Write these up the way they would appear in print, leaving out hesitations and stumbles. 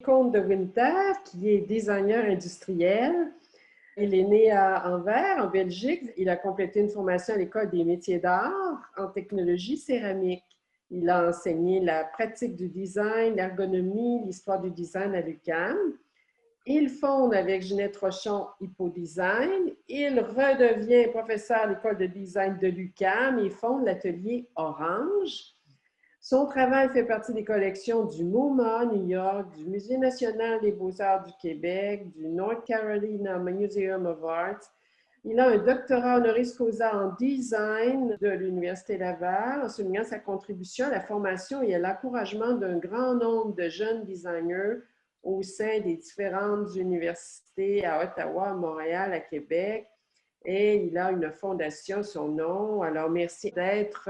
Comte de Winter, qui est designer industriel. Il est né à Anvers, en Belgique. Il a complété une formation à l'École des métiers d'art en technologie céramique. Il a enseigné la pratique du design, l'ergonomie, l'histoire du design à l'UQAM. Il fonde avec Ginette Rochon Hippodesign. Il redevient professeur à l'École de design de l'UQAM et fonde l'atelier Orange. Son travail fait partie des collections du MoMA, New York, du Musée national des beaux-arts du Québec, du North Carolina Museum of Art. Il a un doctorat honoris causa en design de l'Université Laval, en soulignant sa contribution à la formation et à l'encouragement d'un grand nombre de jeunes designers au sein des différentes universités à Ottawa, à Montréal, à Québec. Et il a une fondation, son nom. Alors, merci d'être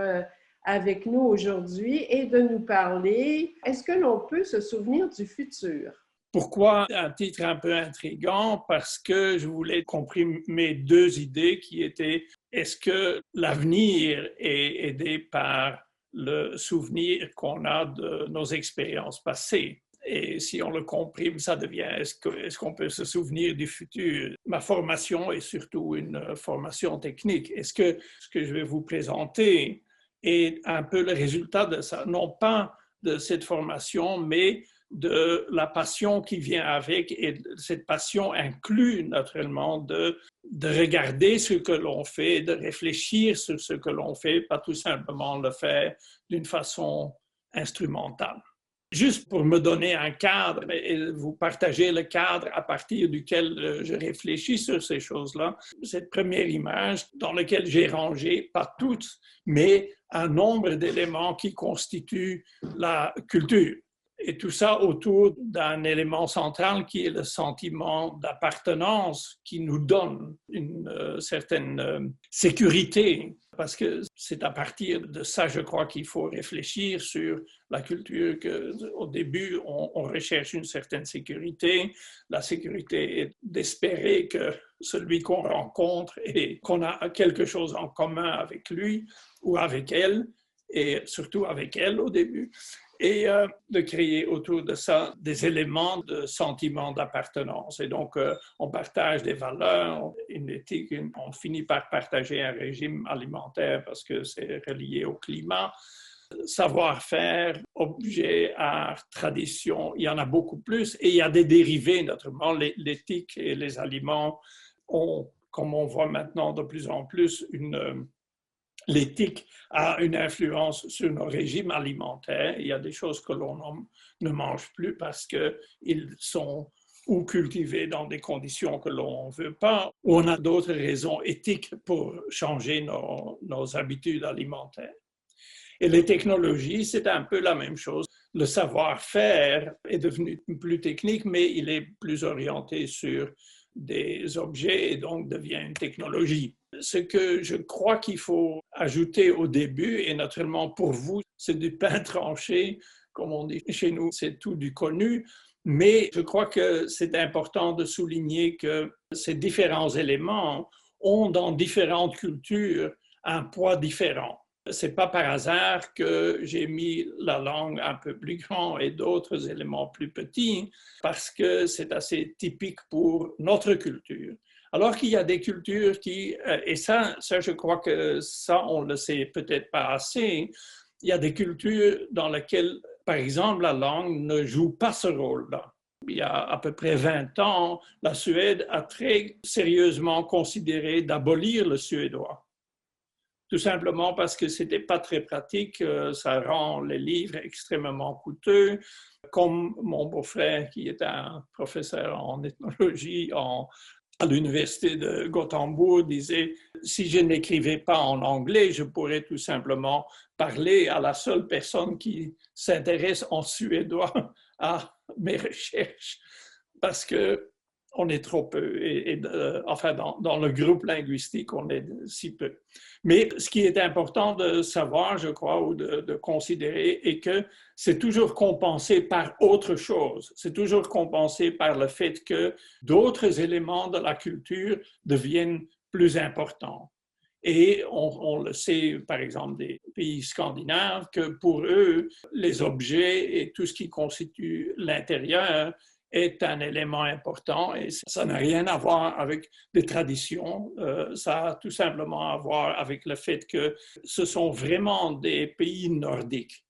avec nous aujourd'hui et de nous parler. Est-ce que l'on peut se souvenir du futur? Pourquoi un titre un peu intriguant? Parce que je voulais comprimer deux idées qui étaient: est-ce que l'avenir est aidé par le souvenir qu'on a de nos expériences passées? Et si on le comprime, ça devient est-ce qu'on peut se souvenir du futur? Ma formation est surtout une formation technique. Est-ce que ce que je vais vous présenter est un peu le résultat de ça? Non pas de cette formation, mais de la passion qui vient avec, et cette passion inclut naturellement de regarder ce que l'on fait, de réfléchir sur ce que l'on fait, pas tout simplement le faire d'une façon instrumentale. Juste pour me donner un cadre et vous partager le cadre à partir duquel je réfléchis sur ces choses-là, cette première image dans laquelle j'ai rangé, pas toutes, mais un nombre d'éléments qui constituent la culture. Et tout ça autour d'un élément central qui est le sentiment d'appartenance qui nous donne une certaine sécurité. Parce que c'est à partir de ça, je crois, qu'il faut réfléchir sur la culture. Au début, on recherche une certaine sécurité. La sécurité est d'espérer que celui qu'on rencontre et qu'on a quelque chose en commun avec lui ou avec elle, et surtout avec elle au début. Et de créer autour de ça des éléments de sentiment d'appartenance. Et donc, on partage des valeurs, une éthique, on finit par partager un régime alimentaire parce que c'est relié au climat. Savoir-faire, objets, art, tradition, il y en a beaucoup plus. Et il y a des dérivés, notamment l'éthique et les aliments ont, comme on voit maintenant de plus en plus, l'éthique a une influence sur nos régimes alimentaires. Il y a des choses que l'on ne mange plus parce qu'ils sont ou cultivés dans des conditions que l'on ne veut pas, ou on a d'autres raisons éthiques pour changer nos habitudes alimentaires. Et les technologies, c'est un peu la même chose. Le savoir-faire est devenu plus technique, mais il est plus orienté sur des objets et donc devient une technologie. Ce que je crois qu'il faut ajouter au début, et naturellement pour vous, c'est du pain tranché, comme on dit chez nous, c'est tout du connu, mais je crois que c'est important de souligner que ces différents éléments ont dans différentes cultures un poids différent. Ce n'est pas par hasard que j'ai mis la langue un peu plus grande et d'autres éléments plus petits, parce que c'est assez typique pour notre culture. Alors qu'il y a des cultures qui, et ça je crois que ça on le sait peut-être pas assez, il y a des cultures dans lesquelles, par exemple, la langue ne joue pas ce rôle-là. Il y a à peu près 20 ans, la Suède a très sérieusement considéré d'abolir le suédois. Tout simplement parce que ce n'était pas très pratique, ça rend les livres extrêmement coûteux. Comme mon beau-frère, qui est un professeur en ethnologie à l'université de Gothenburg, disait: si je n'écrivais pas en anglais, je pourrais tout simplement parler à la seule personne qui s'intéresse en suédois à mes recherches, parce qu'on est trop peu, enfin dans le groupe linguistique, on est si peu. Mais ce qui est important de savoir, je crois, ou de considérer, est que c'est toujours compensé par autre chose. C'est toujours compensé par le fait que d'autres éléments de la culture deviennent plus importants. Et on le sait, par exemple, des pays scandinaves, que pour eux, les objets et tout ce qui constitue l'intérieur est un élément important et ça n'a rien à voir avec des traditions. Ça a tout simplement à voir avec le fait que ce sont vraiment des pays nordiques.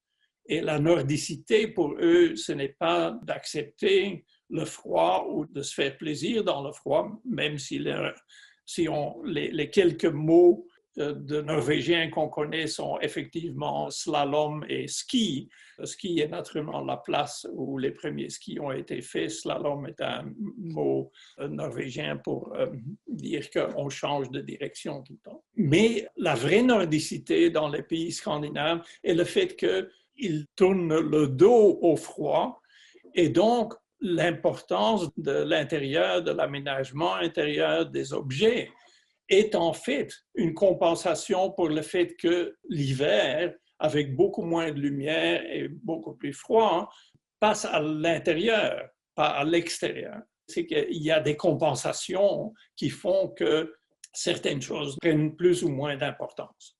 Et la nordicité, pour eux, ce n'est pas d'accepter le froid ou de se faire plaisir dans le froid, même si les quelques mots de norvégiens qu'on connaît sont effectivement slalom et ski. Le ski est naturellement la place où les premiers skis ont été faits. Slalom est un mot norvégien pour dire qu'on change de direction tout le temps. Mais la vraie nordicité dans les pays scandinaves est le fait qu'ils tournent le dos au froid et donc l'importance de l'intérieur, de l'aménagement intérieur des objets est en fait une compensation pour le fait que l'hiver, avec beaucoup moins de lumière et beaucoup plus froid, passe à l'intérieur, pas à l'extérieur. C'est qu'il y a des compensations qui font que certaines choses prennent plus ou moins d'importance.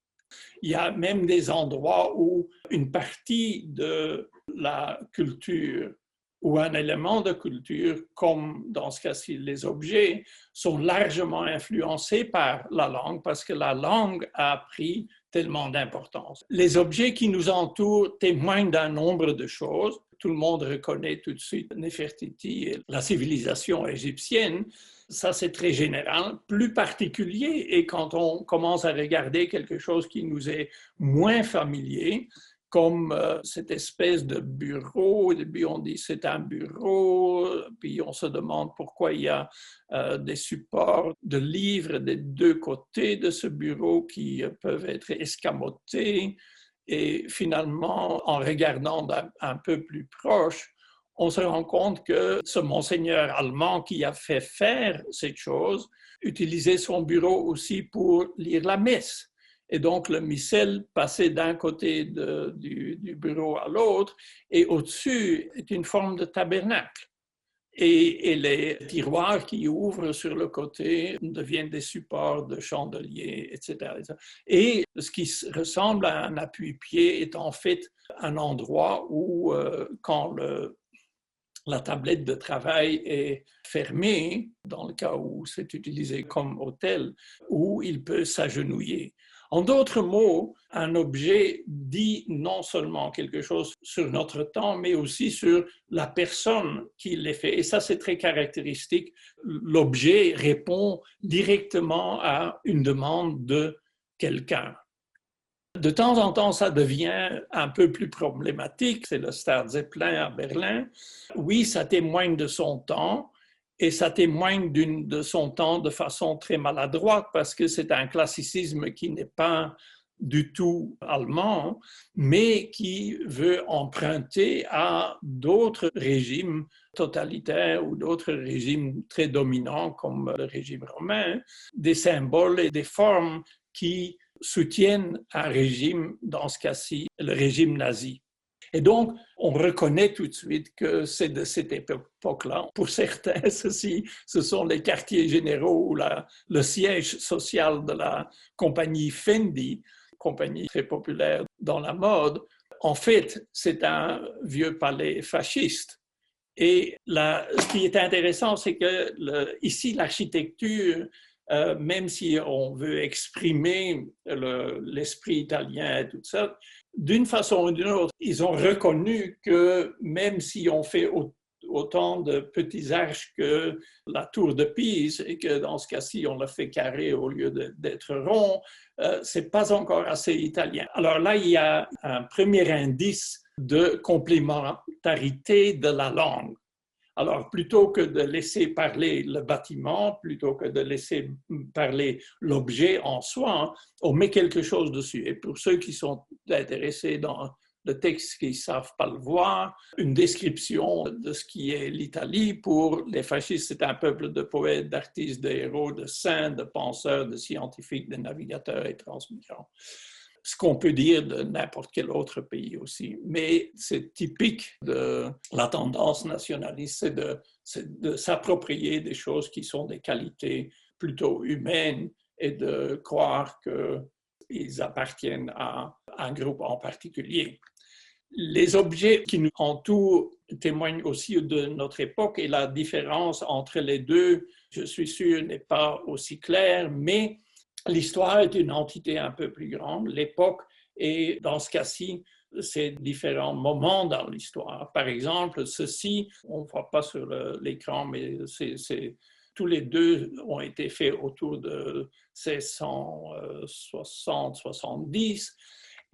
Il y a même des endroits où une partie de la culture ou un élément de culture, comme dans ce cas-ci les objets, sont largement influencés par la langue parce que la langue a pris tellement d'importance. Les objets qui nous entourent témoignent d'un nombre de choses. Tout le monde reconnaît tout de suite Néfertiti et la civilisation égyptienne. Ça, c'est très général. Plus particulier est quand on commence à regarder quelque chose qui nous est moins familier, comme cette espèce de bureau. Au début, on dit c'est un bureau, puis on se demande pourquoi il y a des supports de livres des deux côtés de ce bureau qui peuvent être escamotés. Et finalement, en regardant un peu plus proche, on se rend compte que ce monseigneur allemand qui a fait faire cette chose utilisait son bureau aussi pour lire la messe. Et donc, le missel passait d'un côté du bureau à l'autre, et au-dessus est une forme de tabernacle. Et les tiroirs qui ouvrent sur le côté deviennent des supports de chandeliers, etc. Et ce qui ressemble à un appui-pied est en fait un endroit où, quand la tablette de travail est fermée, dans le cas où c'est utilisé comme autel, où il peut s'agenouiller. En d'autres mots, un objet dit non seulement quelque chose sur notre temps, mais aussi sur la personne qui l'a fait. Et ça, c'est très caractéristique. L'objet répond directement à une demande de quelqu'un. De temps en temps, ça devient un peu plus problématique. C'est le Star Zeppelin à Berlin. Oui, ça témoigne de son temps et ça témoigne de son temps de façon très maladroite parce que c'est un classicisme qui n'est pas du tout allemand, mais qui veut emprunter à d'autres régimes totalitaires ou d'autres régimes très dominants comme le régime romain, des symboles et des formes qui soutiennent un régime, dans ce cas-ci, le régime nazi. Et donc, on reconnaît tout de suite que c'est de cette époque-là. Pour certains, ce sont les quartiers généraux ou le siège social de la compagnie Fendi, compagnie très populaire dans la mode. En fait, c'est un vieux palais fasciste. Et ce qui est intéressant, c'est que ici, l'architecture, même si on veut exprimer l'esprit italien et tout ça, d'une façon ou d'une autre, ils ont reconnu que même si on fait autant de petits arches que la tour de Pise et que dans ce cas-ci, on le fait carré au lieu d'être rond, c'est pas encore assez italien. Alors là, il y a un premier indice de complémentarité de la langue. Alors, plutôt que de laisser parler le bâtiment, plutôt que de laisser parler l'objet en soi, on met quelque chose dessus. Et pour ceux qui sont intéressés dans le texte, qui ne savent pas le voir, une description de ce qui est l'Italie. Pour les fascistes, c'est un peuple de poètes, d'artistes, de héros, de saints, de penseurs, de scientifiques, de navigateurs et transmigrants. Ce qu'on peut dire de n'importe quel autre pays aussi. Mais c'est typique de la tendance nationaliste, c'est de s'approprier des choses qui sont des qualités plutôt humaines et de croire qu'ils appartiennent à un groupe en particulier. Les objets qui nous entourent témoignent aussi de notre époque et la différence entre les deux, je suis sûr, n'est pas aussi claire, mais l'histoire est une entité un peu plus grande, l'époque, et dans ce cas-ci, c'est différents moments dans l'histoire. Par exemple, ceci, on ne voit pas sur l'écran, mais tous les deux ont été faits autour de 1660-70.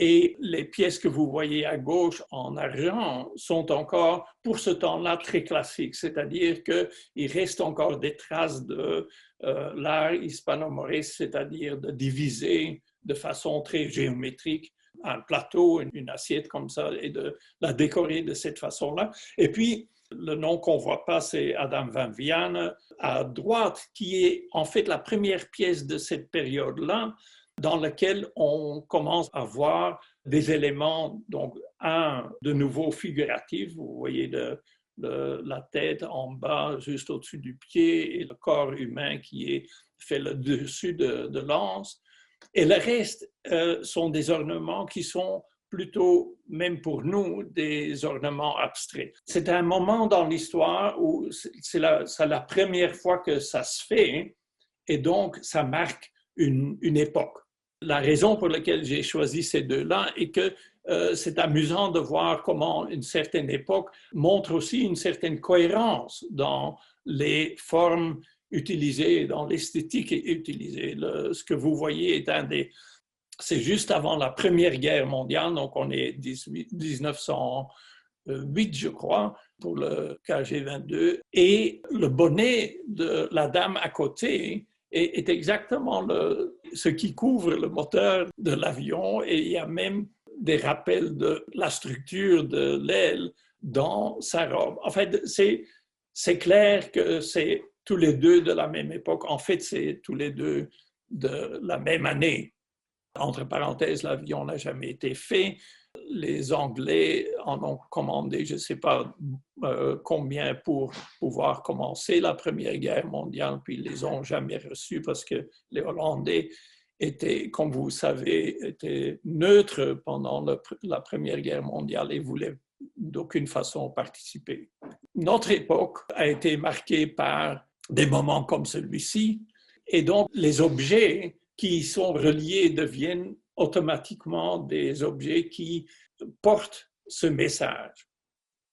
Et les pièces que vous voyez à gauche en argent sont encore, pour ce temps-là, très classiques. C'est-à-dire qu'il reste encore des traces de l'art hispano-mauriste, c'est-à-dire de diviser de façon très géométrique un plateau, une assiette comme ça, et de la décorer de cette façon-là. Et puis, le nom qu'on ne voit pas, c'est Adam van Vianen à droite, qui est en fait la première pièce de cette période-là, dans laquelle on commence à voir des éléments, donc un de nouveau figuratif, vous voyez la tête en bas, juste au-dessus du pied, et le corps humain qui fait le dessus de l'anse. Et le reste sont des ornements qui sont plutôt, même pour nous, des ornements abstraits. C'est un moment dans l'histoire où c'est la première fois que ça se fait, et donc ça marque une époque. La raison pour laquelle j'ai choisi ces deux-là est que c'est amusant de voir comment une certaine époque montre aussi une certaine cohérence dans les formes utilisées, dans l'esthétique utilisée. Ce que vous voyez est c'est juste avant la Première Guerre mondiale, donc on est 1908, je crois, pour le KG-22, et le bonnet de la dame à côté est exactement ce qui couvre le moteur de l'avion, et il y a même des rappels de la structure de l'aile dans sa robe. En fait, c'est clair que c'est tous les deux de la même époque. En fait, c'est tous les deux de la même année. Entre parenthèses, l'avion n'a jamais été fait. Les Anglais en ont commandé, je ne sais pas combien pour pouvoir commencer la Première Guerre mondiale, puis ils ne les ont jamais reçus parce que les Hollandais étaient, comme vous savez, étaient neutres pendant la Première Guerre mondiale et voulaient d'aucune façon participer. Notre époque a été marquée par des moments comme celui-ci, et donc les objets qui sont reliés deviennent automatiquement des objets qui portent ce message.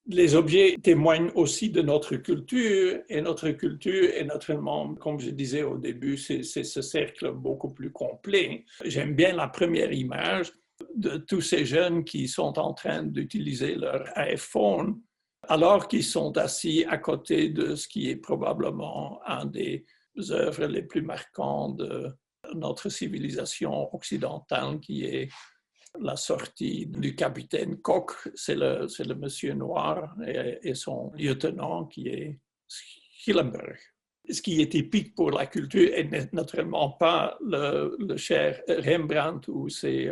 Les objets témoignent aussi de notre culture, et notre culture est naturellement, comme je disais au début, c'est ce cercle beaucoup plus complet. J'aime bien la première image de tous ces jeunes qui sont en train d'utiliser leur iPhone alors qu'ils sont assis à côté de ce qui est probablement un des œuvres les plus marquantes de notre civilisation occidentale, qui est la sortie du capitaine Cook, c'est le monsieur noir, et son lieutenant qui est Hillenburg. Ce qui est typique pour la culture est naturellement pas le cher Rembrandt, où c'est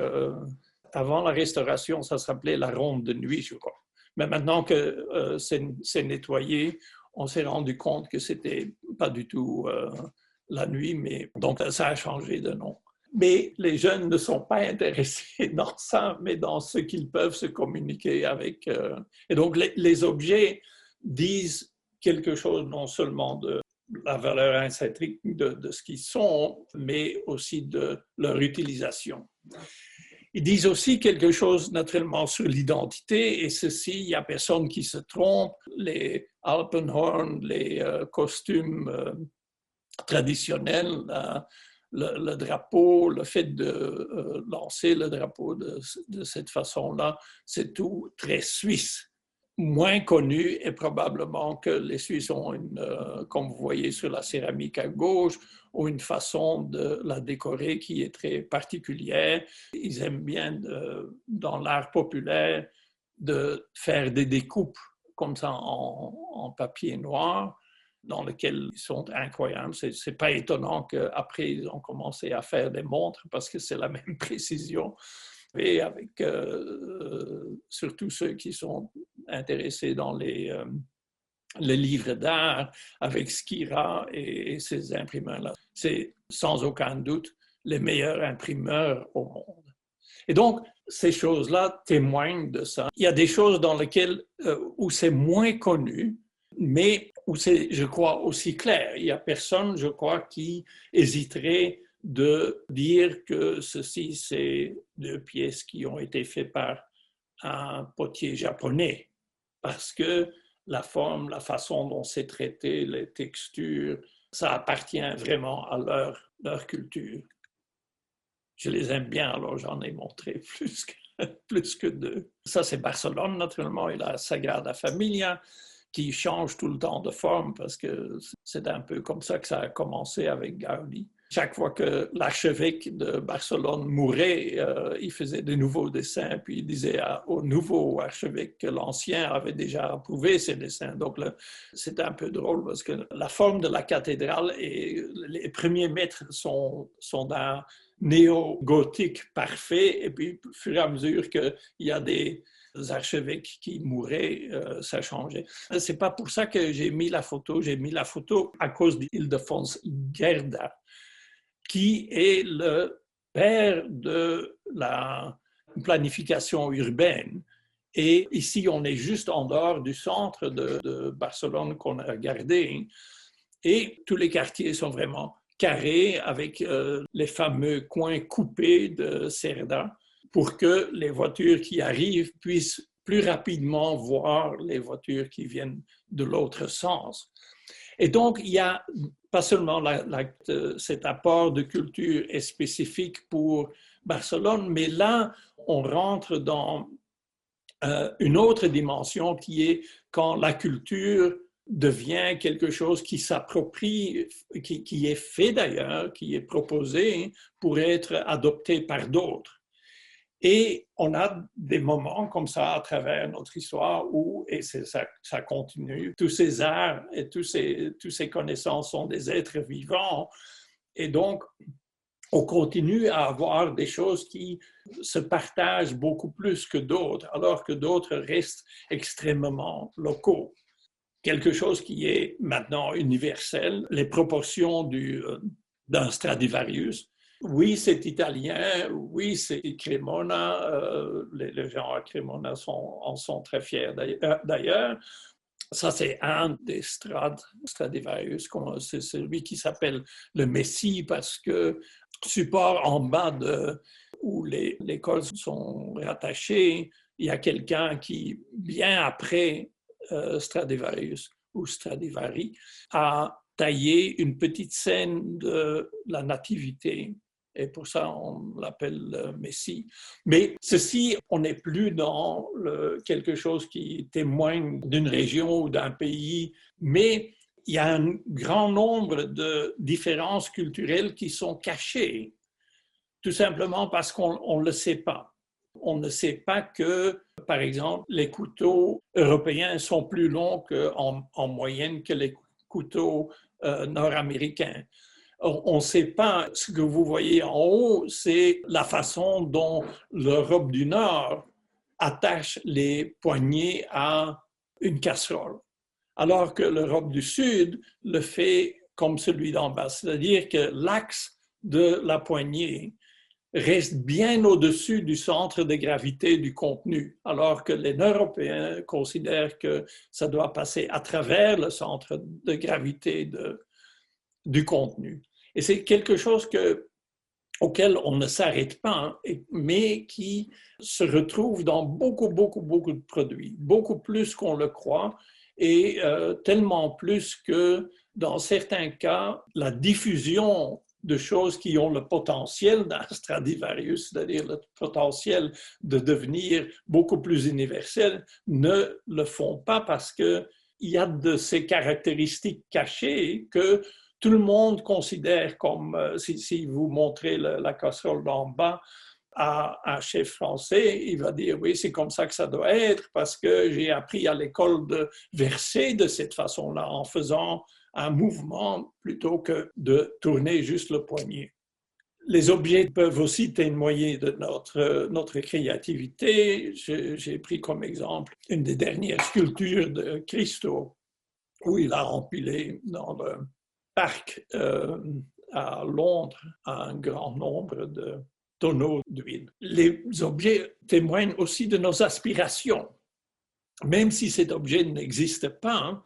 avant la Restauration, ça s'appelait la ronde de nuit, je crois. Mais maintenant que c'est nettoyé, on s'est rendu compte que c'était pas du tout la nuit, mais donc ça a changé de nom. Mais les jeunes ne sont pas intéressés dans ça, mais dans ce qu'ils peuvent se communiquer avec. Et donc les objets disent quelque chose non seulement de la valeur intrinsèque de ce qu'ils sont, mais aussi de leur utilisation. Ils disent aussi quelque chose naturellement sur l'identité, et ceci, il n'y a personne qui se trompe. Les Alpenhorn, les costumes traditionnels, le drapeau, le fait de lancer le drapeau de cette façon-là, c'est tout très suisse. Moins connu est probablement que les Suisses ont comme vous voyez sur la céramique à gauche, ont une façon de la décorer qui est très particulière. Ils aiment bien, dans l'art populaire, de faire des découpes comme ça en papier noir, dans lesquels ils sont incroyables. Ce n'est pas étonnant qu'après, ils ont commencé à faire des montres parce que c'est la même précision. Et avec surtout ceux qui sont intéressés dans les les livres d'art avec Skira et ces imprimeurs-là. C'est sans aucun doute les meilleurs imprimeurs au monde. Et donc, ces choses-là témoignent de ça. Il y a des choses dans lesquelles où c'est moins connu, mais où c'est, je crois, aussi clair. Il n'y a personne, je crois, qui hésiterait de dire que ceci, c'est 2 pièces qui ont été faites par un potier japonais, parce que la forme, la façon dont c'est traité, les textures, ça appartient vraiment à leur culture. Je les aime bien, alors j'en ai montré plus que 2. Ça, c'est Barcelone, naturellement, et la Sagrada Familia, qui change tout le temps de forme, parce que c'est un peu comme ça que ça a commencé avec Gaudi. Chaque fois que l'archevêque de Barcelone mourait, il faisait de nouveaux dessins, puis il disait au nouveau archevêque que l'ancien avait déjà approuvé ses dessins. Donc, c'est un peu drôle, parce que la forme de la cathédrale et les premiers mètres sont d'un néo-gothique parfait, et puis au fur et à mesure qu'il y a des archevêques qui mouraient, ça changeait. C'est pas pour ça que j'ai mis la photo à cause d'Ildefonse Gerda, qui est le père de la planification urbaine. Et ici, on est juste en dehors du centre de Barcelone qu'on a regardé, et tous les quartiers sont vraiment carrés avec les fameux coins coupés de Cerda pour que les voitures qui arrivent puissent plus rapidement voir les voitures qui viennent de l'autre sens. Et donc, il y a pas seulement cet apport de culture est spécifique pour Barcelone, mais là, on rentre dans une autre dimension qui est quand la culture devient quelque chose qui s'approprie, qui est fait d'ailleurs, qui est proposé pour être adopté par d'autres. Et on a des moments comme ça à travers notre histoire où, et ça continue, tous ces arts et tous ces connaissances sont des êtres vivants. Et donc, on continue à avoir des choses qui se partagent beaucoup plus que d'autres, alors que d'autres restent extrêmement locaux. Quelque chose qui est maintenant universel, les proportions d'un Stradivarius. Oui, c'est italien, oui, c'est Cremona, les gens à Cremona en sont très fiers d'ailleurs. Ça, c'est un des Stradivarius, c'est celui qui s'appelle le Messie parce que support en bas où les cols sont rattachés, il y a quelqu'un qui, bien après Stradivarius ou Stradivari, a taillé une petite scène de la nativité. Et pour ça, on l'appelle Messie. Mais ceci, on n'est plus dans quelque chose qui témoigne d'une région ou d'un pays, mais il y a un grand nombre de différences culturelles qui sont cachées, tout simplement parce qu'on ne le sait pas. On ne sait pas que, par exemple, les couteaux européens sont plus longs en moyenne que les couteaux nord-américains. On ne sait pas, ce que vous voyez en haut, c'est la façon dont l'Europe du Nord attache les poignets à une casserole, alors que l'Europe du Sud le fait comme celui d'en bas, c'est-à-dire que l'axe de la poignée reste bien au-dessus du centre de gravité du contenu, alors que les Européens considèrent que ça doit passer à travers le centre de gravité du contenu. Et c'est quelque chose auquel on ne s'arrête pas, mais qui se retrouve dans beaucoup de produits, beaucoup plus qu'on le croit, et tellement plus que dans certains cas, la diffusion de choses qui ont le potentiel d'un Stradivarius, c'est-à-dire le potentiel de devenir beaucoup plus universel, ne le font pas parce qu'il y a de ces caractéristiques cachées que tout le monde considère comme, si vous montrez la casserole d'en bas à un chef français, il va dire oui, c'est comme ça que ça doit être parce que j'ai appris à l'école de verser de cette façon-là en faisant un mouvement plutôt que de tourner juste le poignet. Les objets peuvent aussi témoigner de notre créativité. J'ai pris comme exemple une des dernières sculptures de Christo où il a empilé dans le parc à Londres un grand nombre de tonneaux d'huile. Les objets témoignent aussi de nos aspirations. Même si cet objet n'existe pas,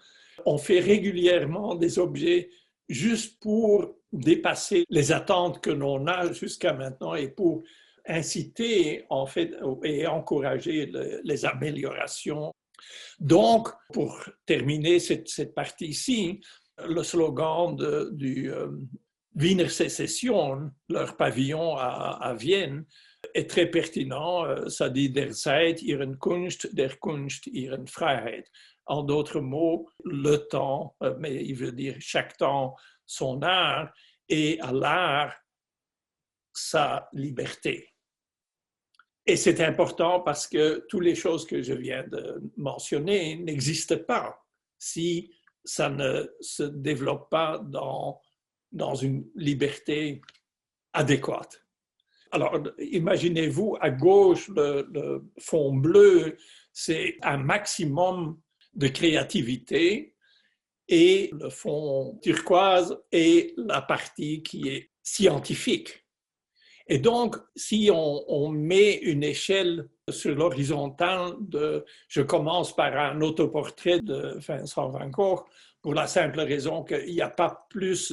on fait régulièrement des objets juste pour dépasser les attentes que l'on a jusqu'à maintenant et pour inciter en fait et encourager les améliorations. Donc, pour terminer cette partie-ci, le slogan du Wiener Secession, leur pavillon à Vienne, est très pertinent. Ça dit der Zeit ihren Kunst, der Kunst ihren Freiheit. En d'autres mots, le temps, mais il veut dire chaque temps son art, et à l'art sa liberté. Et c'est important parce que toutes les choses que je viens de mentionner n'existent pas si ça ne se développe pas dans une liberté adéquate. Alors, imaginez-vous, à gauche, le fond bleu, c'est un maximum de créativité, et le fond turquoise est la partie qui est scientifique. Et donc, si on met une échelle sur l'horizontale je commence par un autoportrait de Vincent van Gogh, pour la simple raison qu'il n'y a pas plus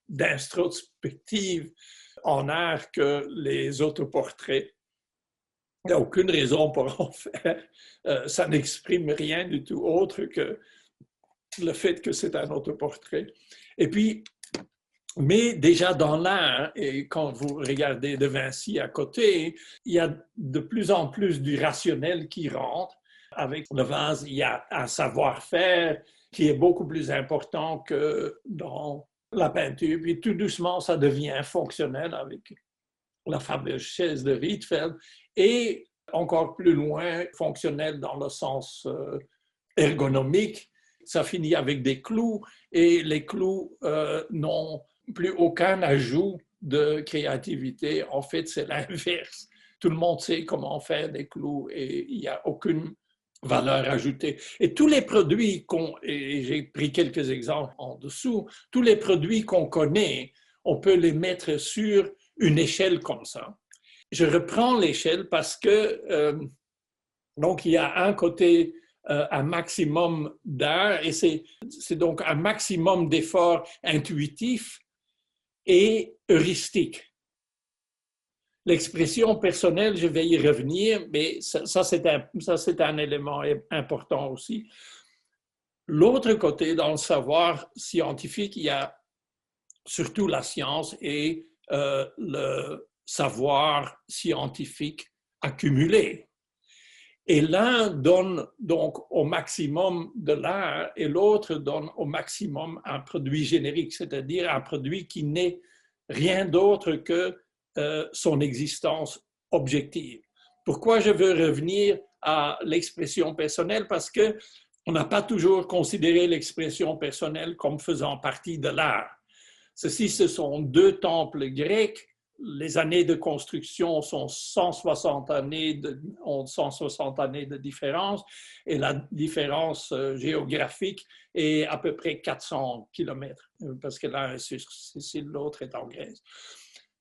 d'introspective en art que les autoportraits. Il n'y a aucune raison pour en faire. Ça n'exprime rien du tout autre que le fait que c'est un autoportrait. Et puis, mais déjà dans l'art, et quand vous regardez De Vinci à côté, il y a de plus en plus du rationnel qui rentre. Avec le vase, il y a un savoir-faire qui est beaucoup plus important que dans la peinture. Puis tout doucement, ça devient fonctionnel avec la fameuse chaise de Rietveld, et encore plus loin, fonctionnel dans le sens ergonomique. Ça finit avec des clous, et les clous n'ont plus aucun ajout de créativité. En fait, c'est l'inverse. Tout le monde sait comment faire des clous et il n'y a aucune valeur ajoutée. Et tous les produits et j'ai pris quelques exemples en dessous, tous les produits qu'on connaît, on peut les mettre sur une échelle comme ça. Je reprends l'échelle parce que donc il y a un côté un maximum d'art, et c'est donc un maximum d'efforts intuitifs et heuristique. L'expression personnelle, je vais y revenir, mais ça c'est un élément important aussi. L'autre côté, dans le savoir scientifique, il y a surtout la science et le savoir scientifique accumulé. Et l'un donne donc au maximum de l'art et l'autre donne au maximum un produit générique, c'est-à-dire un produit qui n'est rien d'autre que son existence objective. Pourquoi je veux revenir à l'expression personnelle? Parce qu'on n'a pas toujours considéré l'expression personnelle comme faisant partie de l'art. Ceci, ce sont deux temples grecs. Les années de construction sont 160 années de différence, et la différence géographique est à peu près 400 kilomètres, parce que l'un est sur Sicile, l'autre est en Grèce.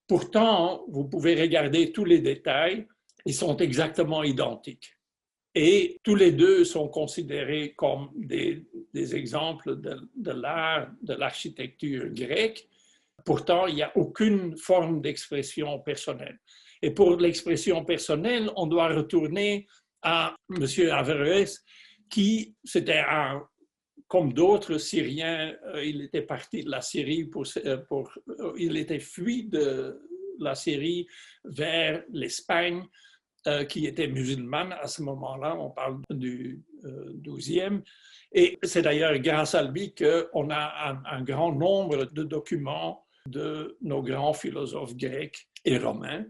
Pourtant, vous pouvez regarder tous les détails, ils sont exactement identiques. Et tous les deux sont considérés comme des exemples de l'art, de l'architecture grecque. Pourtant, il n'y a aucune forme d'expression personnelle. Et pour l'expression personnelle, on doit retourner à M. Averroès, qui, c'était comme d'autres Syriens, il était parti de la Syrie, il était fui de la Syrie vers l'Espagne, qui était musulmane à ce moment-là, on parle du XIIe. Et c'est d'ailleurs grâce à lui qu'on a un grand nombre de documents de nos grands philosophes grecs et romains.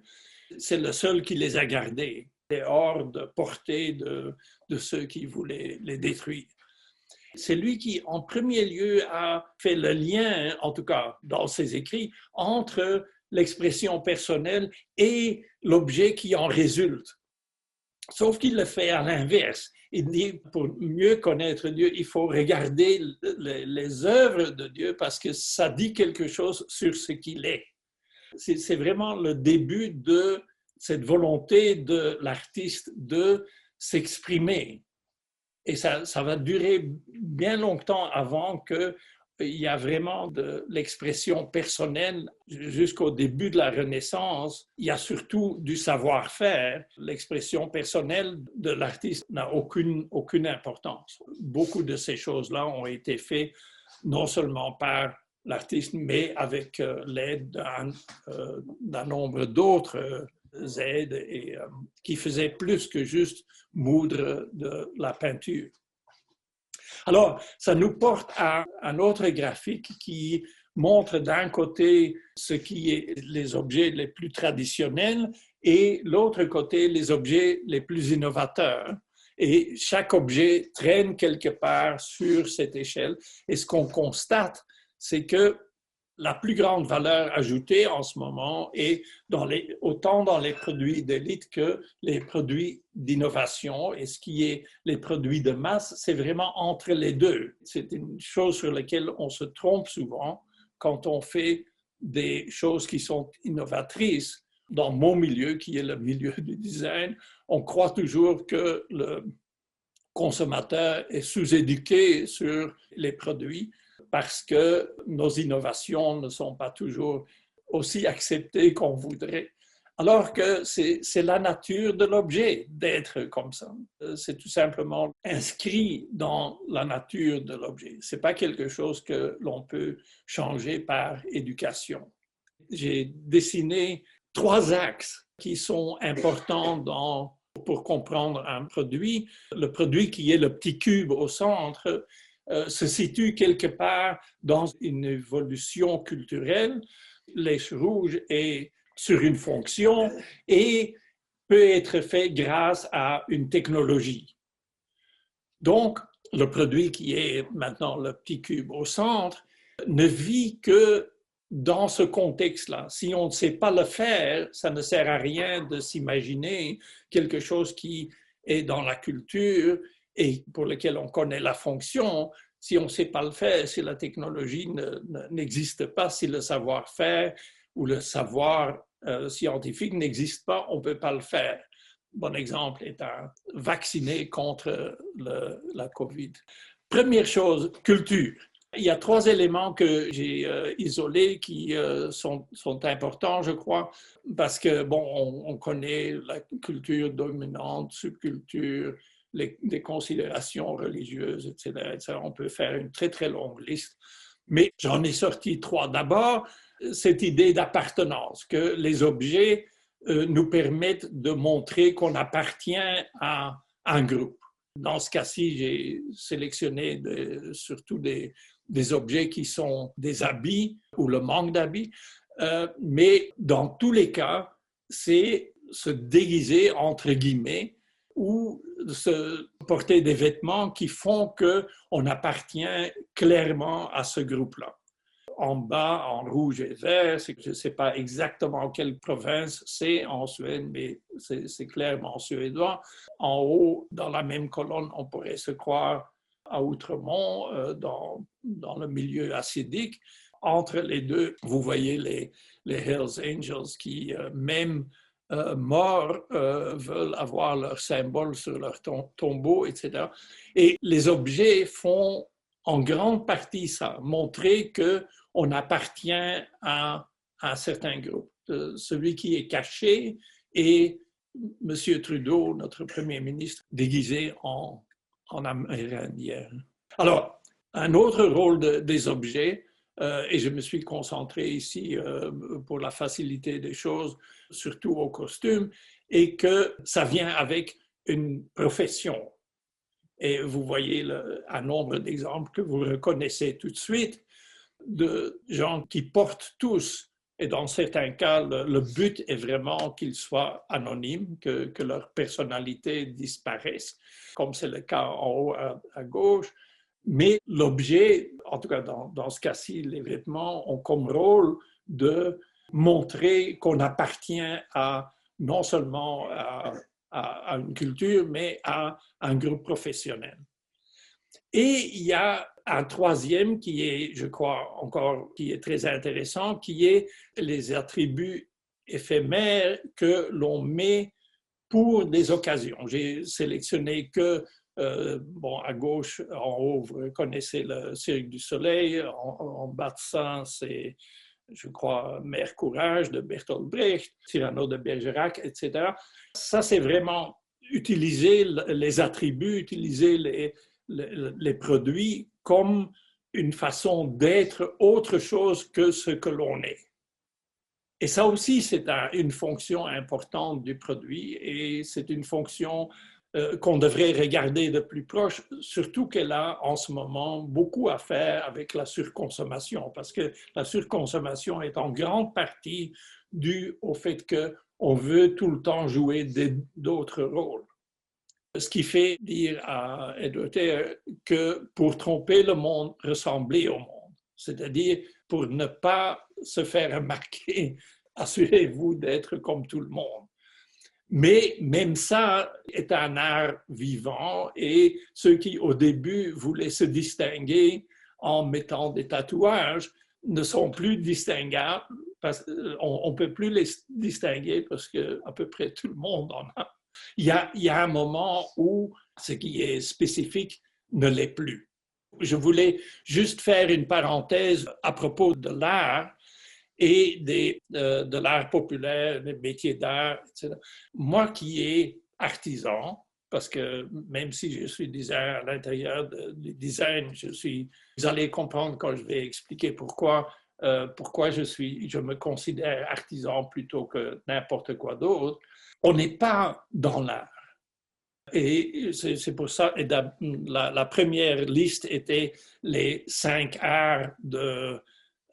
C'est le seul qui les a gardés, hors de portée de ceux qui voulaient les détruire. C'est lui qui, en premier lieu, a fait le lien, en tout cas dans ses écrits, entre l'expression personnelle et l'objet qui en résulte. Sauf qu'il le fait à l'inverse. Il dit, pour mieux connaître Dieu, il faut regarder les œuvres de Dieu parce que ça dit quelque chose sur ce qu'il est. C'est vraiment le début de cette volonté de l'artiste de s'exprimer. Et ça va durer bien longtemps avant qu'il y a vraiment de l'expression personnelle jusqu'au début de la Renaissance. Il y a surtout du savoir-faire. L'expression personnelle de l'artiste n'a aucune importance. Beaucoup de ces choses-là ont été faites non seulement par l'artiste, mais avec l'aide d'un nombre d'autres aides et, qui faisaient plus que juste moudre de la peinture. Alors, ça nous porte à un autre graphique qui montre d'un côté ce qui est les objets les plus traditionnels et l'autre côté les objets les plus innovateurs. Et chaque objet traîne quelque part sur cette échelle. Et ce qu'on constate, c'est que la plus grande valeur ajoutée en ce moment est autant dans les produits d'élite que les produits d'innovation. Et ce qui est les produits de masse, c'est vraiment entre les deux. C'est une chose sur laquelle on se trompe souvent quand on fait des choses qui sont innovatrices. Dans mon milieu, qui est le milieu du design, on croit toujours que le consommateur est sous-éduqué sur les produits parce que nos innovations ne sont pas toujours aussi acceptées qu'on voudrait. Alors que c'est la nature de l'objet d'être comme ça. C'est tout simplement inscrit dans la nature de l'objet. Ce n'est pas quelque chose que l'on peut changer par éducation. J'ai dessiné 3 axes qui sont importants pour comprendre un produit. Le produit qui est le petit cube au centre se situe quelque part dans une évolution culturelle. L'Èche rouge est sur une fonction et peut être fait grâce à une technologie. Donc, le produit qui est maintenant le petit cube au centre ne vit que dans ce contexte-là. Si on ne sait pas le faire, ça ne sert à rien de s'imaginer quelque chose qui est dans la culture et pour lequel on connaît la fonction. Si on ne sait pas le faire, si la technologie n'existe pas, si le savoir-faire ou le savoir scientifique n'existe pas, on ne peut pas le faire. Bon exemple est un vacciner contre la COVID. Première chose, culture. Il y a 3 éléments que j'ai isolés qui sont importants, je crois, parce que, bon, on connaît la culture dominante, subculture, des considérations religieuses, etc. On peut faire une très, très longue liste, mais j'en ai sorti 3. D'abord, cette idée d'appartenance, que les objets nous permettent de montrer qu'on appartient à un groupe. Dans ce cas-ci, j'ai sélectionné surtout des objets qui sont des habits ou le manque d'habits, mais dans tous les cas, c'est se déguiser, entre guillemets, ou se porter des vêtements qui font qu'on appartient clairement à ce groupe-là. En bas, en rouge et vert, je ne sais pas exactement quelle province c'est en Suède, mais c'est clairement suédois. En haut, dans la même colonne, on pourrait se croire à Outremont, dans le milieu assidique. Entre les deux, vous voyez les Hells Angels qui, même morts, veulent avoir leur symbole sur leur tombeau, etc. Et les objets font en grande partie ça, montrer qu'on appartient à un certain groupe. Celui qui est caché est M. Trudeau, notre Premier ministre, déguisé en amérindien. Alors, un autre rôle des objets, et je me suis concentré ici pour la facilité des choses, surtout au costume, est que ça vient avec une profession. Et vous voyez un nombre d'exemples que vous reconnaissez tout de suite de gens qui portent tous, et dans certains cas, le but est vraiment qu'ils soient anonymes, que leur personnalité disparaisse, comme c'est le cas en haut à gauche. Mais l'objet, en tout cas dans ce cas-ci, les vêtements ont comme rôle de montrer qu'on appartient non seulement à à une culture, mais à un groupe professionnel. Et il y a un troisième qui est, je crois, encore, qui est très intéressant, qui est les attributs éphémères que l'on met pour des occasions. J'ai sélectionné que, à gauche, en haut, vous connaissez le Cirque du Soleil, en bas de ça, c'est, je crois, Mère Courage de Bertolt Brecht, Cyrano de Bergerac, etc. Ça, c'est vraiment utiliser les attributs, utiliser les produits comme une façon d'être autre chose que ce que l'on est. Et ça aussi, c'est une fonction importante du produit et c'est une fonction qu'on devrait regarder de plus proche, surtout qu'elle a en ce moment beaucoup à faire avec la surconsommation, parce que la surconsommation est en grande partie due au fait qu'on veut tout le temps jouer d'autres rôles. Ce qui fait dire à Edward Hare que pour tromper le monde, ressembler au monde, c'est-à-dire pour ne pas se faire remarquer, assurez-vous d'être comme tout le monde. Mais même ça est un art vivant et ceux qui au début voulaient se distinguer en mettant des tatouages ne sont plus distinguables, on ne peut plus les distinguer parce qu'à peu près tout le monde en a. Il y a un moment où ce qui est spécifique ne l'est plus. Je voulais juste faire une parenthèse à propos de l'art et de l'art populaire, des métiers d'art, etc. Moi qui est artisan, parce que même si je suis designer à l'intérieur du design, vous allez comprendre quand je vais expliquer pourquoi je me considère artisan plutôt que n'importe quoi d'autre. On n'est pas dans l'art. Et c'est pour ça, et la première liste était les 5 arts de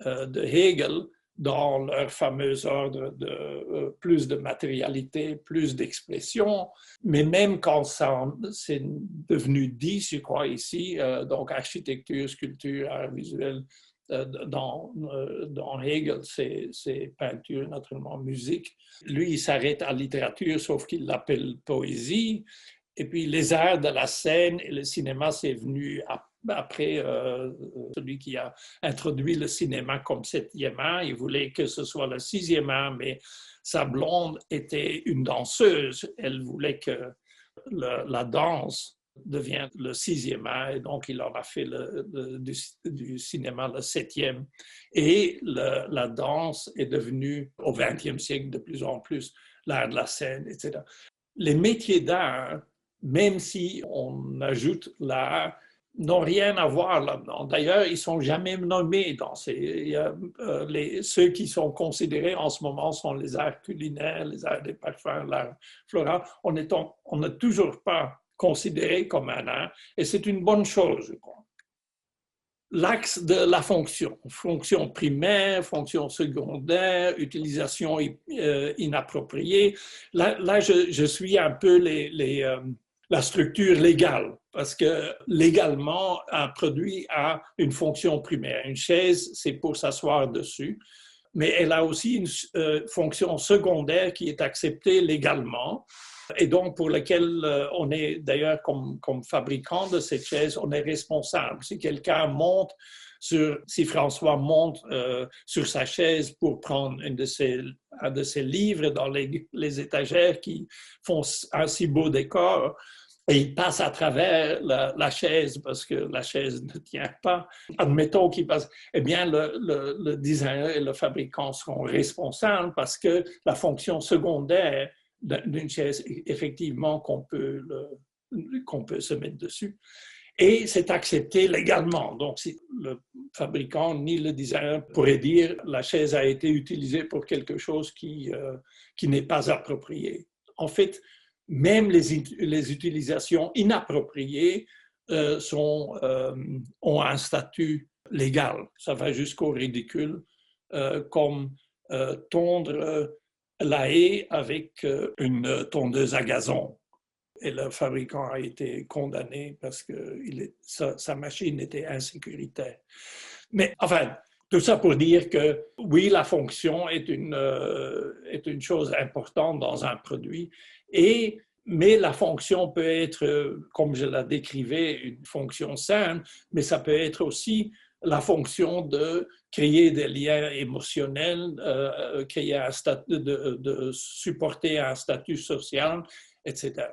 Hegel, dans leur fameux ordre de plus de matérialité, plus d'expression. Mais même quand c'est devenu 10, je crois, ici, donc architecture, sculpture, art visuel, dans Hegel, c'est peinture, naturellement, musique. Lui, il s'arrête à littérature, sauf qu'il l'appelle poésie. Et puis les arts de la scène et le cinéma, c'est venu après celui qui a introduit le cinéma comme 7e art. Il voulait que ce soit le 6e art, mais sa blonde était une danseuse. Elle voulait que la danse devienne le 6e art, et donc il en a fait du cinéma le 7e. Et la danse est devenue au 20e siècle de plus en plus l'art de la scène, etc. Les métiers d'art, même si on ajoute l'art, n'ont rien à voir là-dedans. D'ailleurs, ils ne sont jamais nommés dans ceux qui sont considérés en ce moment sont les arts culinaires, les arts des parfums, l'art floral. On n'a toujours pas considéré comme un art, et c'est une bonne chose, je crois. L'axe de la fonction primaire, fonction secondaire, utilisation inappropriée. Là je suis un peu la structure légale, parce que légalement, un produit a une fonction primaire. Une chaise, c'est pour s'asseoir dessus, mais elle a aussi une fonction secondaire qui est acceptée légalement, et donc pour laquelle on est d'ailleurs comme fabricant de cette chaise, on est responsable. Si quelqu'un si François monte sur sa chaise pour prendre un de ses livres dans les étagères qui font un si beau décor, et il passe à travers la chaise parce que la chaise ne tient pas. Admettons qu'il passe. Eh bien, le designer et le fabricant seront responsables parce que la fonction secondaire d'une chaise, effectivement, qu'on peut se mettre dessus. Et c'est accepté légalement. Donc, si le fabricant ni le designer pourrait dire la chaise a été utilisée pour quelque chose qui n'est pas approprié. En fait, même les utilisations inappropriées ont un statut légal. Ça va jusqu'au ridicule, comme tondre la haie avec une tondeuse à gazon. Et le fabricant a été condamné parce que sa machine était insécuritaire. Mais enfin, tout ça pour dire que oui, la fonction est une chose importante dans un produit, Mais la fonction peut être, comme je la décrivais, une fonction simple, mais ça peut être aussi la fonction de créer des liens émotionnels, créer de supporter un statut social, etc.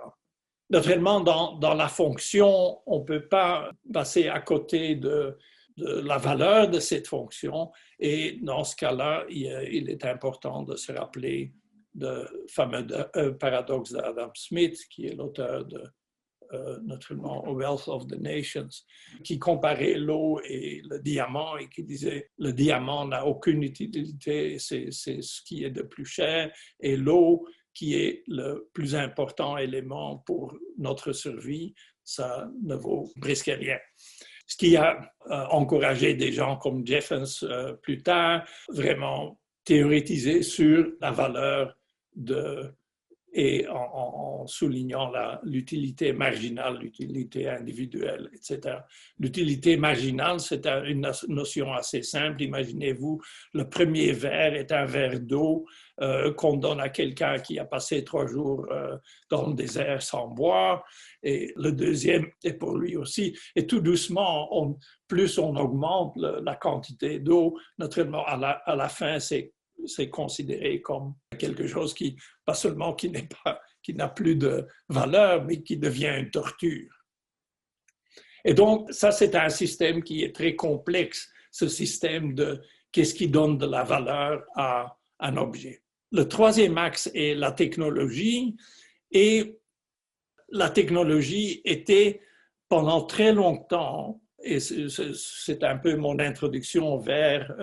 Naturellement, dans la fonction, on ne peut pas passer à côté de la valeur de cette fonction. Et dans ce cas-là, il est important de se rappeler le fameux paradoxe d'Adam Smith, qui est l'auteur de naturellement Wealth of the Nations, qui comparait l'eau et le diamant et qui disait le diamant n'a aucune utilité, c'est ce qui est de plus cher, et l'eau, qui est le plus important élément pour notre survie, ça ne vaut presque rien. Ce qui a encouragé des gens comme Jeffens plus tard, vraiment théoriser sur la valeur et en soulignant l'utilité marginale, l'utilité individuelle, etc. L'utilité marginale, c'est une notion assez simple. Imaginez-vous, le premier verre est un verre d'eau qu'on donne à quelqu'un qui a passé 3 jours dans le désert sans boire, et le deuxième est pour lui aussi. Et tout doucement, plus on augmente la quantité d'eau, naturellement, à la fin, c'est considéré comme quelque chose qui, pas seulement qui n'a plus de valeur, mais qui devient une torture. Et donc, ça, c'est un système qui est très complexe, ce système de qu'est-ce qui donne de la valeur à un objet. Le troisième axe est la technologie, et la technologie était pendant très longtemps, et c'est un peu mon introduction vers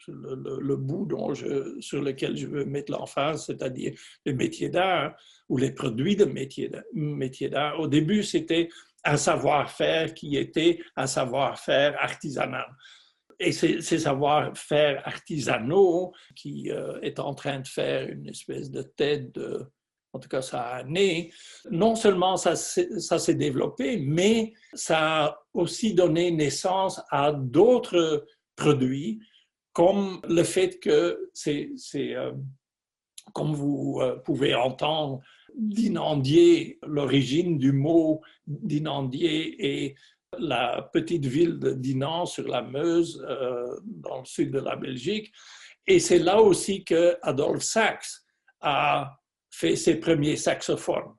le bout sur lequel je veux mettre l'emphase, c'est-à-dire les métiers d'art ou les produits de métiers d'art. Au début, c'était un savoir-faire qui était un savoir-faire artisanal. Et ces savoir-faire artisanaux qui est en train de faire une espèce de tête en tout cas, ça a né. Non seulement ça s'est développé, mais ça a aussi donné naissance à d'autres produits, comme le fait que comme vous pouvez entendre, Dinandier, l'origine du mot Dinandier est la petite ville de Dinan sur la Meuse, dans le sud de la Belgique. Et c'est là aussi que Adolphe Sax a fait ses premiers saxophones.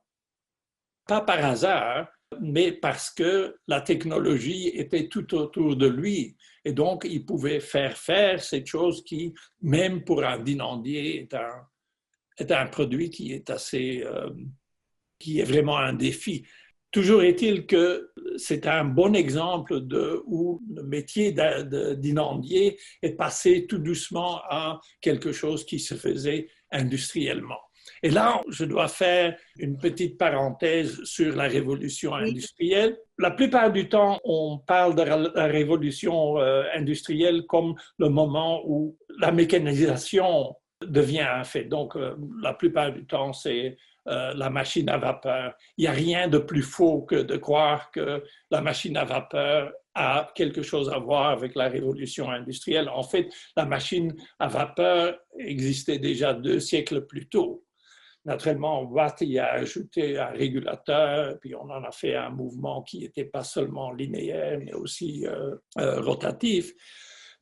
Pas par hasard, mais parce que la technologie était tout autour de lui. Et donc, il pouvait faire cette chose qui, même pour un Dinandier, est un produit qui est qui est vraiment un défi. Toujours est-il que c'est un bon exemple où le métier d'inandier est passé tout doucement à quelque chose qui se faisait industriellement. Et là, je dois faire une petite parenthèse sur la révolution industrielle. La plupart du temps, on parle de la révolution industrielle comme le moment où la mécanisation devient un fait. Donc, la plupart du temps, c'est la machine à vapeur. Il n'y a rien de plus faux que de croire que la machine à vapeur a quelque chose à voir avec la révolution industrielle. En fait, la machine à vapeur existait déjà 2 siècles plus tôt. Naturellement, Watt y a ajouté un régulateur, puis on en a fait un mouvement qui n'était pas seulement linéaire, mais aussi rotatif.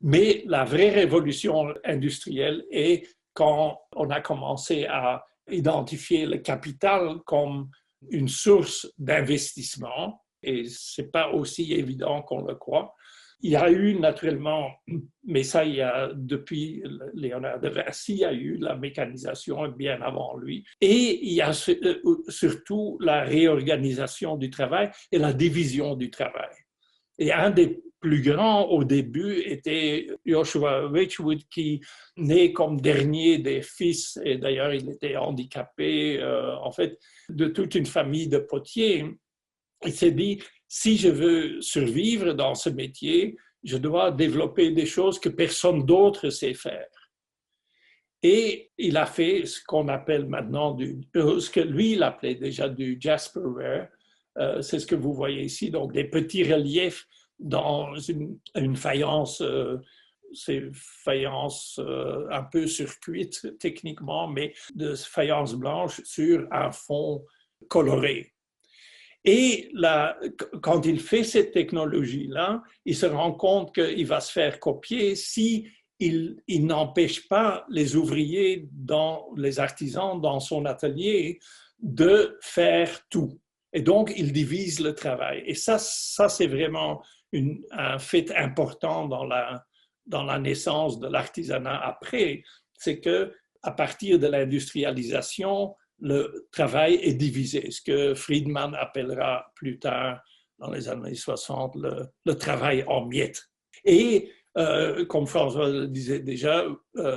Mais la vraie révolution industrielle est quand on a commencé à identifier le capital comme une source d'investissement, et ce n'est pas aussi évident qu'on le croit. Il y a eu naturellement, mais ça, depuis Léonard de Vinci, il y a eu la mécanisation bien avant lui. Et il y a surtout la réorganisation du travail et la division du travail. Et un des plus grands au début était Joshua Wedgwood, qui naît comme dernier des fils, et d'ailleurs il était handicapé, en fait, de toute une famille de potiers. Il s'est dit, si je veux survivre dans ce métier, je dois développer des choses que personne d'autre sait faire. Et il a fait ce qu'on appelle maintenant, ce que lui il appelait déjà du Jasperware. C'est ce que vous voyez ici, donc des petits reliefs dans une faïence ces faïences un peu surcuites techniquement, mais de faïence blanche sur un fond coloré. Et là, quand il fait cette technologie-là, il se rend compte qu'il va se faire copier si il n'empêche pas les ouvriers, les artisans dans son atelier de faire tout. Et donc, il divise le travail. Et ça c'est vraiment un fait important dans la naissance de l'artisanat après, c'est que à partir de l'industrialisation, le travail est divisé, ce que Friedman appellera plus tard, dans les années 60, le travail en miettes. Et comme François le disait déjà,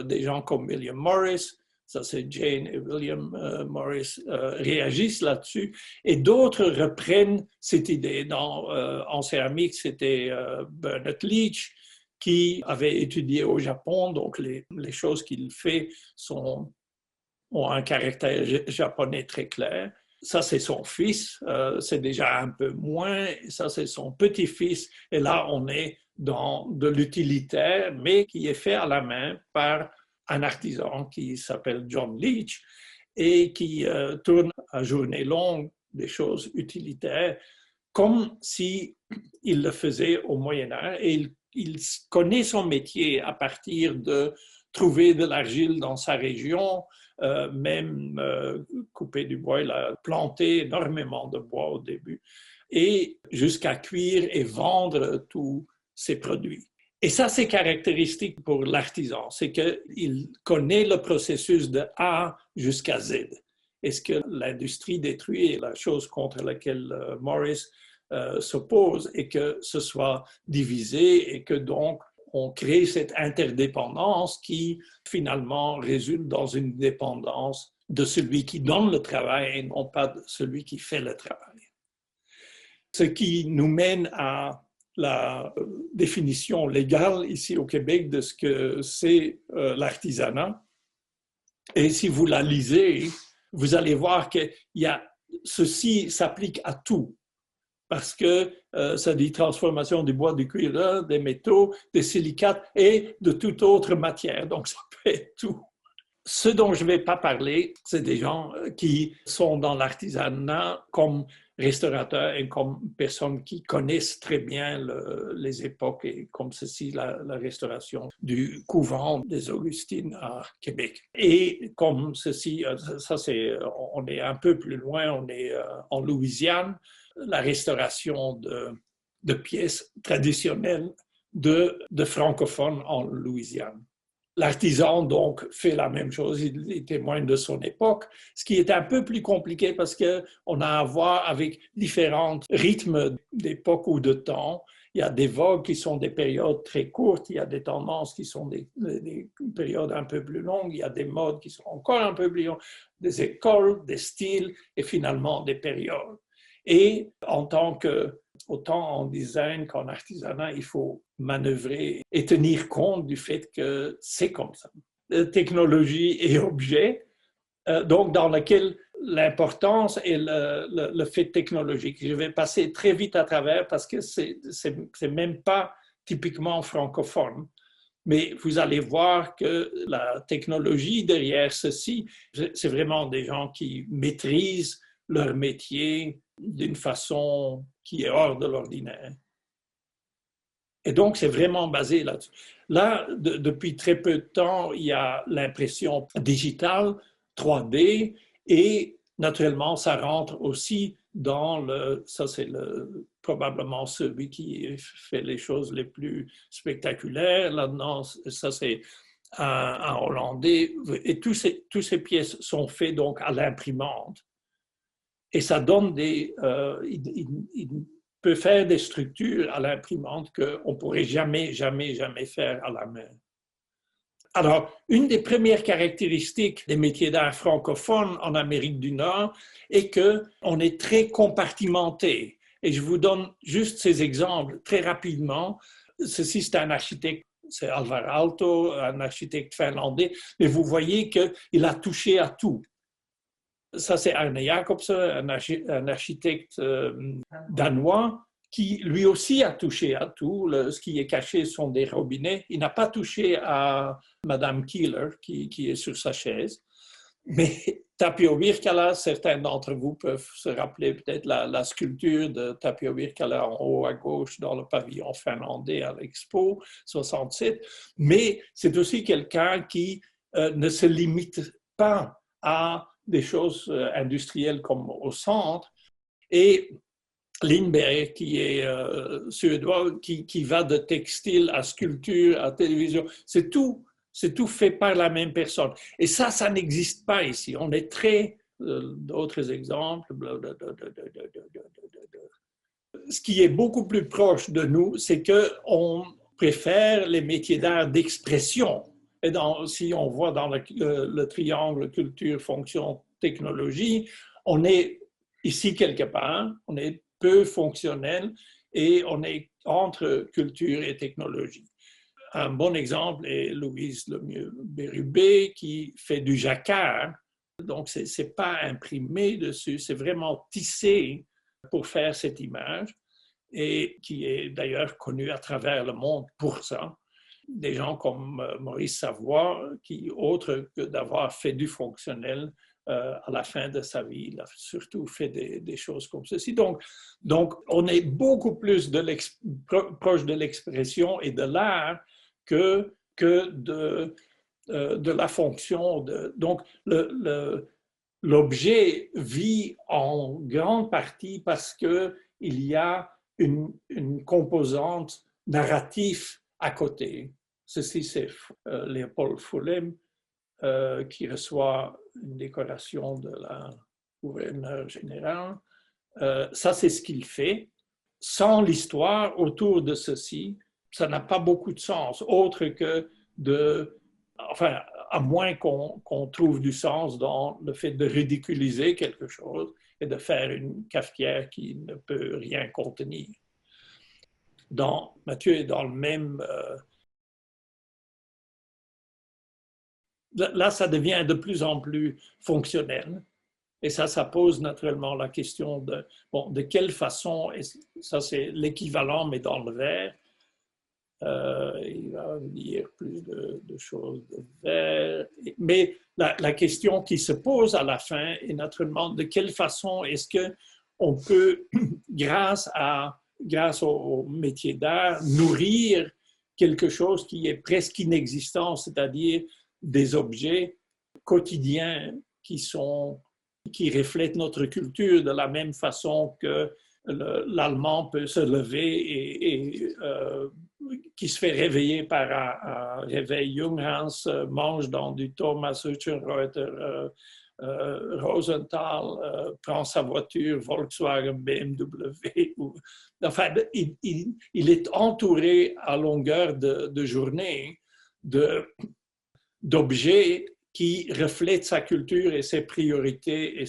des gens comme William Morris, ça c'est Jane et William Morris, réagissent là-dessus, et d'autres reprennent cette idée. En céramique, c'était Bernard Leach, qui avait étudié au Japon, donc les choses qu'il fait ont un caractère japonais très clair. Ça, c'est son fils, c'est déjà un peu moins. Ça, c'est son petit-fils. Et là, on est dans de l'utilitaire, mais qui est fait à la main par un artisan qui s'appelle John Leach et qui tourne à journée longue des choses utilitaires comme s'il le faisait au Moyen-Âge. Et il connaît son métier à partir de trouver de l'argile dans sa région, même couper du bois. Il a planté énormément de bois au début, et jusqu'à cuire et vendre tous ses produits. Et ça, c'est caractéristique pour l'artisan, c'est qu'il connaît le processus de A jusqu'à Z. Et ce que l'industrie détruit est la chose contre laquelle Morris s'oppose, et que ce soit divisé et que donc on crée cette interdépendance qui finalement résulte dans une dépendance de celui qui donne le travail et non pas de celui qui fait le travail. Ce qui nous mène à la définition légale ici au Québec de ce que c'est l'artisanat. Et si vous la lisez, vous allez voir que ceci s'applique à tout. Parce que ça dit transformation du bois, du cuir, des métaux, des silicates et de toute autre matière. Donc, ça peut être tout. Ce dont je ne vais pas parler, c'est des gens qui sont dans l'artisanat comme restaurateurs et comme personnes qui connaissent très bien les époques, et comme ceci, la restauration du couvent des Augustines à Québec. Et comme ceci, on est un peu plus loin, on est en Louisiane, la restauration de pièces traditionnelles de francophones en Louisiane. L'artisan, donc, fait la même chose, il témoigne de son époque, ce qui est un peu plus compliqué parce qu'on a à voir avec différents rythmes d'époque ou de temps. Il y a des vogues qui sont des périodes très courtes, il y a des tendances qui sont des périodes un peu plus longues, il y a des modes qui sont encore un peu plus longues, des écoles, des styles et finalement des périodes. Et autant en design qu'en artisanat, il faut manœuvrer et tenir compte du fait que c'est comme ça. Technologie et objet, donc dans lequel l'importance est le fait technologique. Je vais passer très vite à travers parce que c'est même pas typiquement francophone. Mais vous allez voir que la technologie derrière ceci, c'est vraiment des gens qui maîtrisent leur métier d'une façon qui est hors de l'ordinaire. Et donc, c'est vraiment basé là-dessus. Là, depuis très peu de temps, il y a l'impression digitale, 3D, et naturellement, ça rentre aussi dans ça c'est probablement celui qui fait les choses les plus spectaculaires. Là-dedans, ça c'est un Hollandais. Et toutes ces pièces sont faites donc à l'imprimante. Et ça donne il peut faire des structures à l'imprimante qu'on ne pourrait jamais faire à la main. Alors, une des premières caractéristiques des métiers d'art francophones en Amérique du Nord est qu'on est très compartimenté. Et je vous donne juste ces exemples très rapidement. Ceci, c'est un architecte, c'est Alvar Aalto, un architecte finlandais, mais vous voyez qu'il a touché à tout. Ça, c'est Arne Jacobsen, un architecte danois qui lui aussi a touché à tout. Ce qui est caché sont des robinets. Il n'a pas touché à Madame Keeler, qui est sur sa chaise. Mais Tapio Virkala, certains d'entre vous peuvent se rappeler peut-être la sculpture de Tapio Virkala en haut à gauche dans le pavillon finlandais à l'Expo 67. Mais c'est aussi quelqu'un qui ne se limite pas à des choses industrielles comme au centre. Et Lindberg, qui est suédois, qui va de textile à sculpture, à télévision, c'est tout fait par la même personne. Et ça n'existe pas ici. On est très... d'autres exemples. Ce qui est beaucoup plus proche de nous, c'est qu'on préfère les métiers d'art d'expression. Et si on voit dans le triangle culture, fonction, technologie, on est ici quelque part, on est peu fonctionnel et on est entre culture et technologie. Un bon exemple est Louise Lemieux-Bérubé qui fait du jacquard. Donc, ce n'est pas imprimé dessus, c'est vraiment tissé pour faire cette image et qui est d'ailleurs connu à travers le monde pour ça. Des gens comme Maurice Savoie, qui, autre que d'avoir fait du fonctionnel, à la fin de sa vie, il a surtout fait des choses comme ceci. Donc, on est beaucoup plus proche de l'expression et de l'art que de la fonction. Donc, l'objet vit en grande partie parce qu'il y a une composante narrative à côté. Ceci, c'est Léopold Foulem qui reçoit une décoration de la gouverneure générale. Ça, c'est ce qu'il fait. Sans l'histoire autour de ceci, ça n'a pas beaucoup de sens, autre que enfin, à moins qu'on trouve du sens dans le fait de ridiculiser quelque chose et de faire une cafetière qui ne peut rien contenir. Mathieu est dans le même... Là, ça devient de plus en plus fonctionnel. Et ça pose naturellement la question de quelle façon, et ça c'est l'équivalent, mais dans le verre. Il va dire plus de choses de verre. Mais la question qui se pose à la fin est naturellement de quelle façon est-ce qu'on peut, grâce au métier d'art, nourrir quelque chose qui est presque inexistant, c'est-à-dire des objets quotidiens qui reflètent notre culture de la même façon que l'Allemand peut se lever et qui se fait réveiller par un réveil Junghans, mange dans du Thomas Hütchenreuter, Rosenthal, prend sa voiture Volkswagen, BMW. Enfin, il est entouré à longueur de journée d'objets qui reflètent sa culture et ses priorités et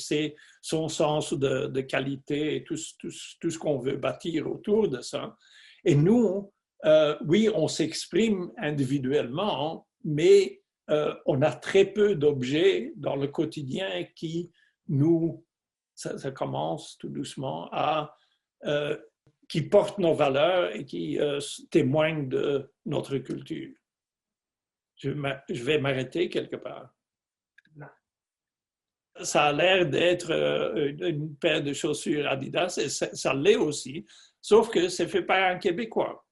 son sens de qualité et tout ce qu'on veut bâtir autour de ça. Et nous, oui, on s'exprime individuellement, mais on a très peu d'objets dans le quotidien qui ça commence tout doucement qui portent nos valeurs et qui témoignent de notre culture. Je vais m'arrêter quelque part. Ça a l'air d'être une paire de chaussures Adidas, et ça l'est aussi, sauf que c'est fait par un Québécois.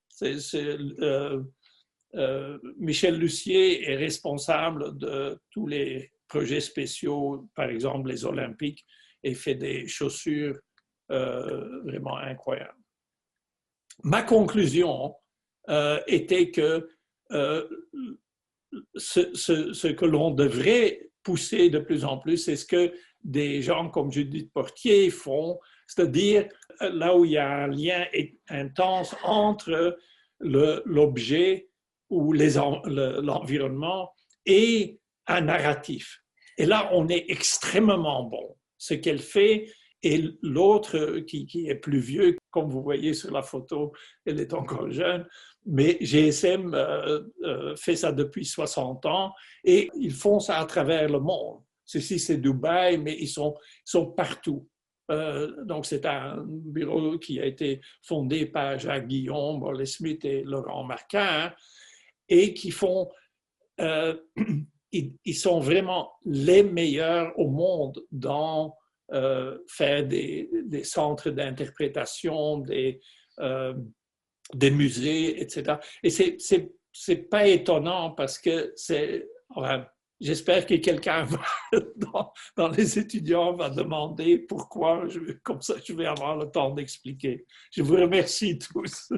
Michel Lucier est responsable de tous les projets spéciaux, par exemple les Olympiques, et fait des chaussures vraiment incroyables. Ma conclusion était que ce que l'on devrait pousser de plus en plus, c'est ce que des gens comme Judith Portier font, c'est-à-dire là où il y a un lien intense entre l'objet ou l'environnement et un narratif. Et là, on est extrêmement bon. Ce qu'elle fait, et l'autre qui est plus vieux, comme vous voyez sur la photo, elle est encore jeune, mais GSM fait ça depuis 60 ans et ils font ça à travers le monde. Ceci, c'est Dubaï, mais ils sont partout. Donc, c'est un bureau qui a été fondé par Jacques Guillaume, Borley Smith et Laurent Marquin, et qui font, ils sont vraiment les meilleurs au monde dans faire des centres d'interprétation, des musées, etc. Et c'est pas étonnant parce que enfin, j'espère que quelqu'un dans les étudiants va demander pourquoi, comme ça je vais avoir le temps d'expliquer. Je vous remercie tous.